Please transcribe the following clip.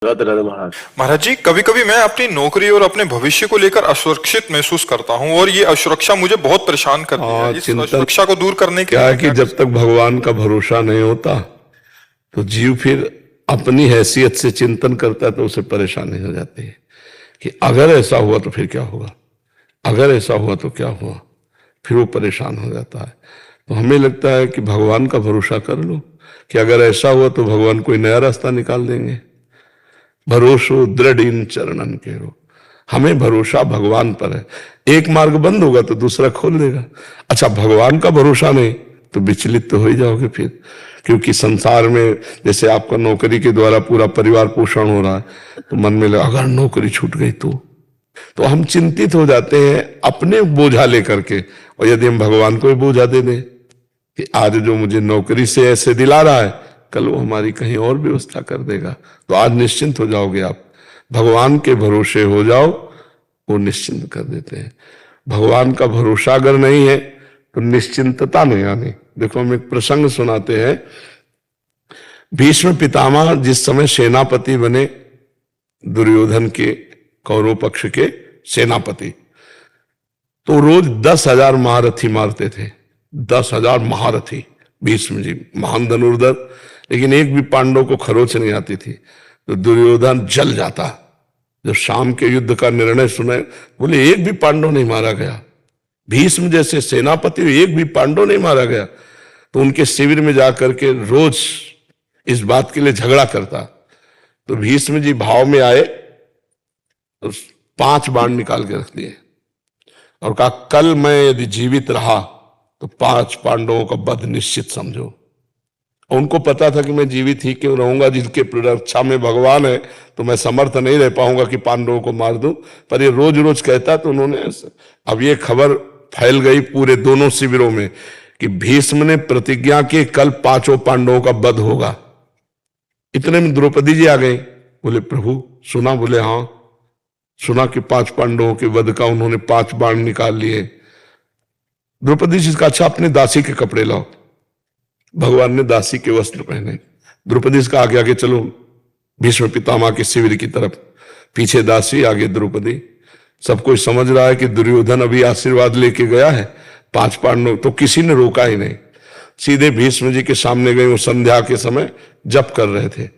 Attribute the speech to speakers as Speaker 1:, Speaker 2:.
Speaker 1: राधे राधे महाराज।
Speaker 2: महाराज जी, कभी कभी मैं अपनी नौकरी और अपने भविष्य को लेकर असुरक्षित महसूस करता हूँ और ये असुरक्षा मुझे बहुत परेशान करती है। इस
Speaker 3: चिंतन
Speaker 2: असुरक्षा को दूर करने के
Speaker 3: क्या
Speaker 2: लिए
Speaker 3: है कि जब तक भगवान का भरोसा नहीं होता तो जीव फिर अपनी हैसियत से चिंतन करता है तो उसे परेशानी हो जाती है कि अगर ऐसा हुआ तो फिर क्या होगा, अगर ऐसा हुआ तो क्या हुआ, फिर वो परेशान हो जाता है। तो हमें लगता है कि भगवान का भरोसा कर लो कि अगर ऐसा हुआ तो भगवान कोई नया रास्ता निकाल देंगे। भरोसो दृढ़ इन चरणन के हो, हमें भरोसा भगवान पर है। एक मार्ग बंद होगा तो दूसरा खोल देगा। अच्छा, भगवान का भरोसा नहीं तो विचलित तो हो ही जाओगे फिर, क्योंकि संसार में जैसे आपका नौकरी के द्वारा पूरा परिवार पोषण हो रहा है तो मन में लगा अगर नौकरी छूट गई तो हम चिंतित हो जाते हैं अपने बोझा लेकर के। और यदि हम भगवान को ही बोझा दे दें कि आज जो मुझे नौकरी से ऐसे दिला रहा है कल वो हमारी कहीं और व्यवस्था कर देगा, तो आज निश्चिंत हो जाओगे आप। भगवान के भरोसे हो जाओ, वो निश्चिंत कर देते हैं। भगवान का भरोसा अगर नहीं है तो निश्चिंतता नहीं आनी। देखो, हम एक प्रसंग सुनाते हैं। भीष्म पितामह जिस समय सेनापति बने, दुर्योधन के कौरव पक्ष के सेनापति, तो रोज 10,000 महारथी मारते थे। 10,000 महारथी, भीष्म जी महान धनुर्धर, लेकिन एक भी पांडव को खरोच नहीं आती थी। तो दुर्योधन जल जाता जब शाम के युद्ध का निर्णय सुने, बोले एक भी पांडव नहीं मारा गया। भीष्म जैसे सेनापति एक भी पांडव नहीं मारा गया। तो उनके शिविर में जाकर के रोज इस बात के लिए झगड़ा करता। तो भीष्म जी भाव में आए तो 5 बाण निकाल के रख दिए और कहा कल मैं यदि जीवित रहा तो 5 पांडवों का वध निश्चित समझो। उनको पता था कि मैं जीवित ही क्यों रहूंगा, जिनके रक्षा में भगवान है तो मैं समर्थ नहीं रह पाऊंगा कि पांडवों को मार दूं। पर ये रोज रोज कहता तो उन्होंने, अब ये खबर फैल गई पूरे दोनों शिविरों में कि भीष्म ने प्रतिज्ञा की कल 5 पांडवों का वध होगा। इतने में द्रौपदी जी आ गई। बोले प्रभु सुना? बोले हाँ सुना कि 5 पांडवों के वध का उन्होंने 5 बाण निकाल लिए। द्रौपदी जी का अच्छा अपने दासी के कपड़े लाओ। भगवान ने दासी के वस्त्र पहने। द्रौपदी का आगे आगे चलो भीष्म पितामह के शिविर की तरफ, पीछे दासी आगे द्रौपदी। सब कोई समझ रहा है कि दुर्योधन अभी आशीर्वाद लेके गया है, 5 पांडव, तो किसी ने रोका ही नहीं। सीधे भीष्म जी के सामने गए। वो संध्या के समय जप कर रहे थे।